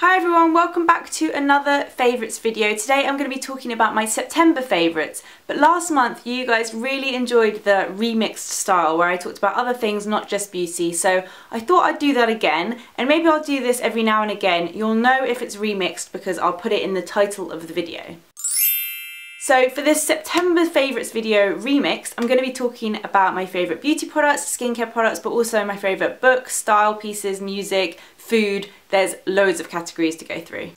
Hi everyone, welcome back to another favourites video. Today I'm going to be talking about my September favourites, but last month you guys really enjoyed the remixed style where I talked about other things, not just beauty, so I thought I'd do that again, and maybe I'll do this every now and again. You'll know if it's remixed because I'll put it in the title of the video. So for this September favourites video remixed, I'm going to be talking about my favourite beauty products, skincare products, but also my favourite books, style pieces, music, food. There's loads of categories to go through.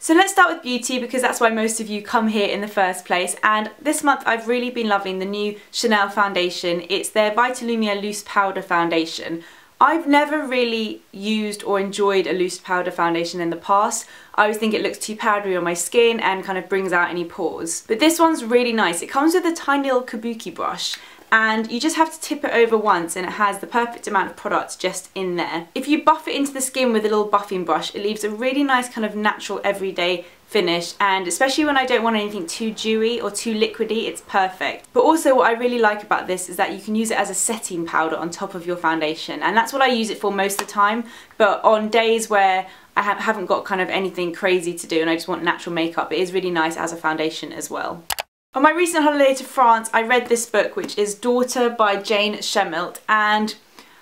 So let's start with beauty because that's why most of you come here in the first place, and this month I've really been loving the new Chanel foundation. It's their Vitalumia Loose Powder Foundation. I've never really used or enjoyed a loose powder foundation in the past. I always think it looks too powdery on my skin and kind of brings out any pores. But this one's really nice. It comes with a tiny little kabuki brush and you just have to tip it over once and it has the perfect amount of product just in there. If you buff it into the skin with a little buffing brush, it leaves a really nice kind of natural everyday finish, and especially when I don't want anything too dewy or too liquidy, it's perfect. But also what I really like about this is that you can use it as a setting powder on top of your foundation, and that's what I use it for most of the time. But on days where I haven't got kind of anything crazy to do and I just want natural makeup, it is really nice as a foundation as well. On my recent holiday to France, I read this book, which is Daughter by Jane Shemilt, and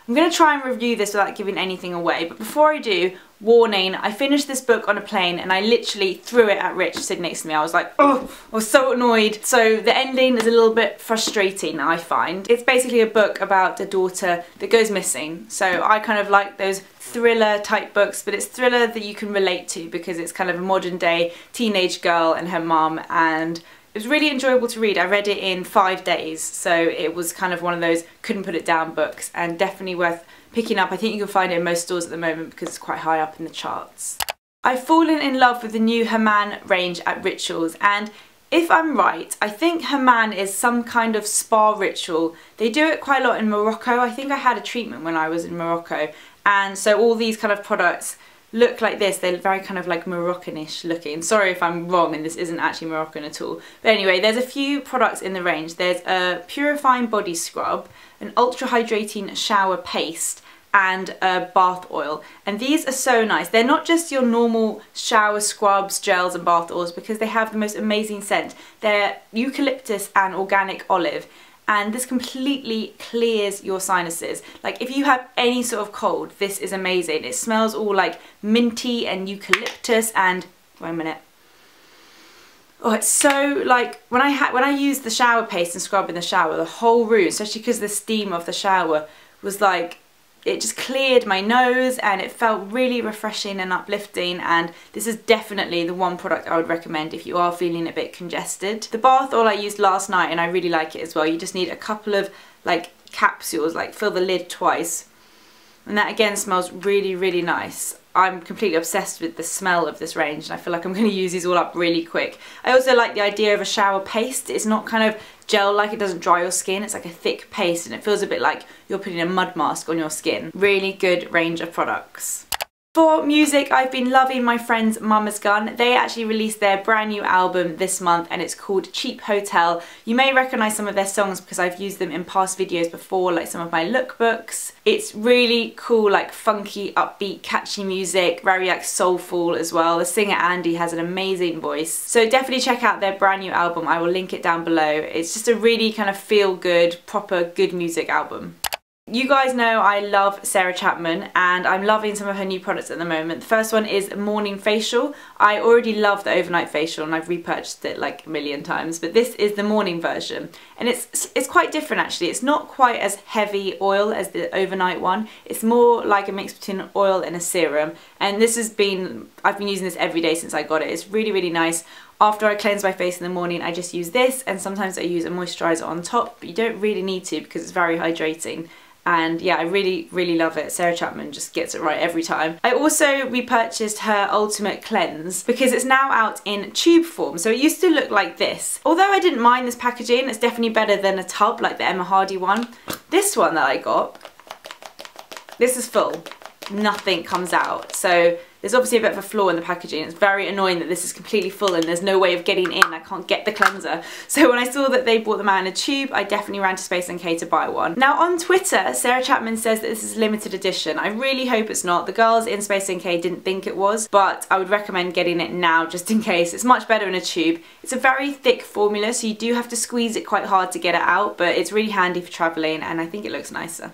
I'm going to try and review this without giving anything away, but before I do, warning, I finished this book on a plane and I literally threw it at Rich sitting next to me. I was like, oh, I was so annoyed. So the ending is a little bit frustrating, I find. It's basically a book about a daughter that goes missing. So I kind of like those thriller type books, but it's thriller that you can relate to because it's kind of a modern day teenage girl and her mum, and it was really enjoyable to read. I read it in 5 days, so it was kind of one of those couldn't put it down books, and definitely worth picking up. I think you can find it in most stores at the moment because it's quite high up in the charts. I've fallen in love with the new Herman range at Rituals, and if I'm right, I think Herman is some kind of spa ritual. They do it quite a lot in Morocco. I think I had a treatment when I was in Morocco, and so all these kind of products look like this. They're very kind of like Moroccan-ish looking. Sorry if I'm wrong and this isn't actually Moroccan at all. But anyway, there's a few products in the range. There's a purifying body scrub, an ultra hydrating shower paste, and a bath oil. And these are so nice. They're not just your normal shower scrubs, gels and bath oils because they have the most amazing scent. They're eucalyptus and organic olive, and this completely clears your sinuses. Like if you have any sort of cold, this is amazing. It smells all like minty and eucalyptus and, wait a minute. Oh, it's so like, when I use the shower paste and scrub in the shower, the whole room, especially because the steam of the shower was like, it just cleared my nose and it felt really refreshing and uplifting, and this is definitely the one product I would recommend if you are feeling a bit congested. The bath oil I used last night and I really like it as well. You just need a couple of like capsules, like fill the lid twice, and that again smells really, really nice. I'm completely obsessed with the smell of this range and I feel like I'm going to use these all up really quick. I also like the idea of a shower paste. It's not kind of gel-like, it doesn't dry your skin, it's like a thick paste and it feels a bit like you're putting a mud mask on your skin. Really good range of products. For music, I've been loving my friends Mama's Gun. They actually released their brand new album this month and it's called Cheap Hotel. You may recognise some of their songs because I've used them in past videos before, like some of my lookbooks. It's really cool, like funky, upbeat, catchy music, very like soulful as well. The singer Andy has an amazing voice. So definitely check out their brand new album. I will link it down below. It's just a really kind of feel good, proper good music album. You guys know I love Sarah Chapman and I'm loving some of her new products at the moment. The first one is Morning Facial. I already love the overnight facial and I've repurchased it like a million times, but this is the morning version and it's quite different actually. It's not quite as heavy oil as the overnight one. It's more like a mix between an oil and a serum, and this has been, I've been using this every day since I got it. It's really, really nice. After I cleanse my face in the morning, I just use this, and sometimes I use a moisturiser on top, but you don't really need to because it's very hydrating. And yeah, I really, really love it. Sarah Chapman just gets it right every time. I also repurchased her Ultimate Cleanse because it's now out in tube form. So it used to look like this. Although I didn't mind this packaging, it's definitely better than a tub like the Emma Hardy one. This one that I got, this is full. Nothing comes out. So there's obviously a bit of a flaw in the packaging. It's very annoying that this is completely full and there's no way of getting in. I can't get the cleanser. So when I saw that they brought them out in a tube, I definitely ran to Space NK to buy one. Now on Twitter, Sarah Chapman says that this is limited edition. I really hope it's not. The girls in Space NK didn't think it was, but I would recommend getting it now just in case. It's much better in a tube. It's a very thick formula, so you do have to squeeze it quite hard to get it out, but it's really handy for travelling and I think it looks nicer.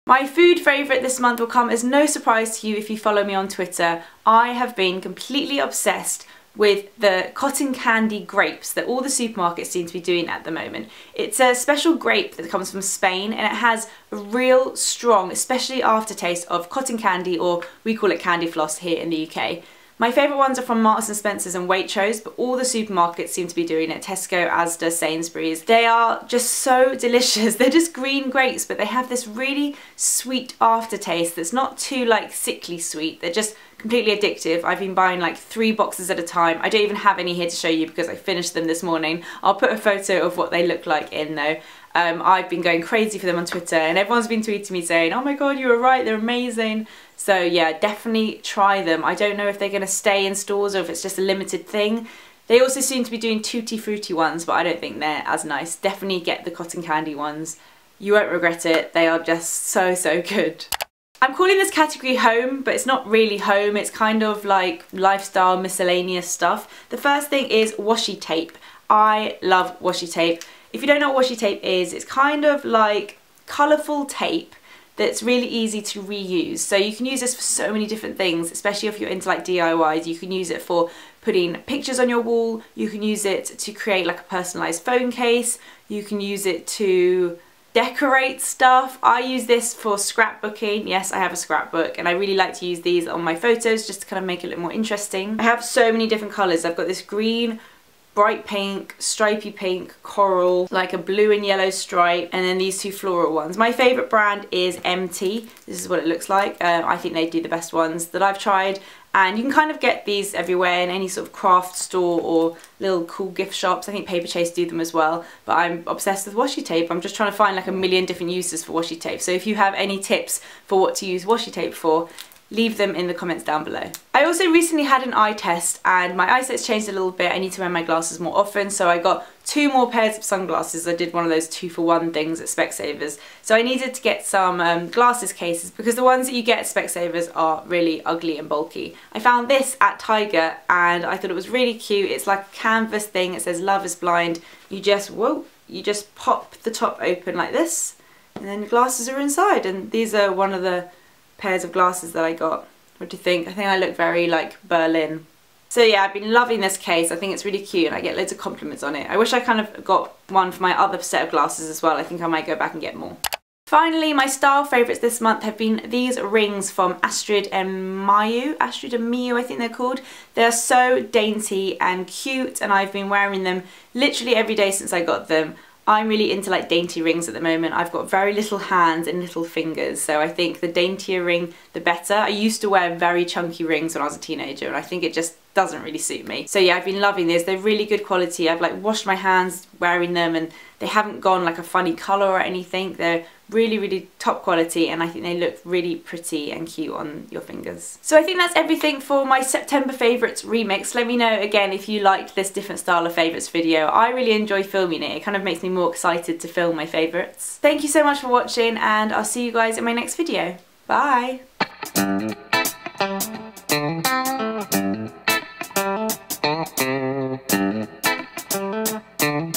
My food favourite this month will come as no surprise to you if you follow me on Twitter. I have been completely obsessed with the cotton candy grapes that all the supermarkets seem to be doing at the moment. It's a special grape that comes from Spain and it has a real strong, especially aftertaste of cotton candy, or we call it candy floss here in the UK. My favourite ones are from Marks and Spencer's and Waitrose, but all the supermarkets seem to be doing it. Tesco, Asda, Sainsbury's. They are just so delicious. They're just green grapes, but they have this really sweet aftertaste that's not too like sickly sweet. They're just completely addictive. I've been buying like 3 boxes at a time. I don't even have any here to show you because I finished them this morning. I'll put a photo of what they look like in though. I've been going crazy for them on Twitter and everyone's been tweeting me saying, oh my god, you were right, they're amazing. So yeah, definitely try them. I don't know if they're going to stay in stores or if it's just a limited thing. They also seem to be doing tutti frutti ones, but I don't think they're as nice. Definitely get the cotton candy ones. You won't regret it. They are just so, so good. I'm calling this category home, but it's not really home. It's kind of like lifestyle miscellaneous stuff. The first thing is washi tape. I love washi tape. If you don't know what washi tape is, it's kind of like colourful tape that's really easy to reuse. So you can use this for so many different things, especially if you're into like DIYs. You can use it for putting pictures on your wall. You can use it to create like a personalised phone case. You can use it to decorate stuff. I use this for scrapbooking. Yes, I have a scrapbook and I really like to use these on my photos just to kind of make it look more interesting. I have so many different colours. I've got this green, bright pink, stripy pink, coral, like a blue and yellow stripe, and then these 2 floral ones. My favourite brand is MT. This is what it looks like. I think they do the best ones that I've tried, and you can kind of get these everywhere in any sort of craft store or little cool gift shops. I think Paper Chase do them as well, but I'm obsessed with washi tape. I'm just trying to find like a million different uses for washi tape. So if you have any tips for what to use washi tape for, leave them in the comments down below. I also recently had an eye test and my eyesight's changed a little bit. I need to wear my glasses more often, so I got 2 more pairs of sunglasses. I did one of those 2-for-1 things at Specsavers. So I needed to get some glasses cases because the ones that you get at Specsavers are really ugly and bulky. I found this at Tiger and I thought it was really cute. It's like a canvas thing. It says love is blind. You just, whoa, you just pop the top open like this and then the glasses are inside, and these are one of the pairs of glasses that I got. What do you think? I think I look very like Berlin. So yeah, I've been loving this case. I think it's really cute and I get loads of compliments on it. I wish I kind of got one for my other set of glasses as well. I think I might go back and get more. Finally, my style favourites this month have been these rings from Astrid and Miyu. Astrid and Miyu, I think they're called. They're so dainty and cute and I've been wearing them literally every day since I got them. I'm really into like dainty rings at the moment. I've got very little hands and little fingers, so I think the daintier ring the better. I used to wear very chunky rings when I was a teenager and I think it just doesn't really suit me. So yeah, I've been loving this. They're really good quality. I've like washed my hands wearing them and they haven't gone like a funny colour or anything. They're really, really top quality and I think they look really pretty and cute on your fingers. So I think that's everything for my September favourites remix. Let me know again if you liked this different style of favourites video. I really enjoy filming it. It kind of makes me more excited to film my favourites. Thank you so much for watching and I'll see you guys in my next video. Bye!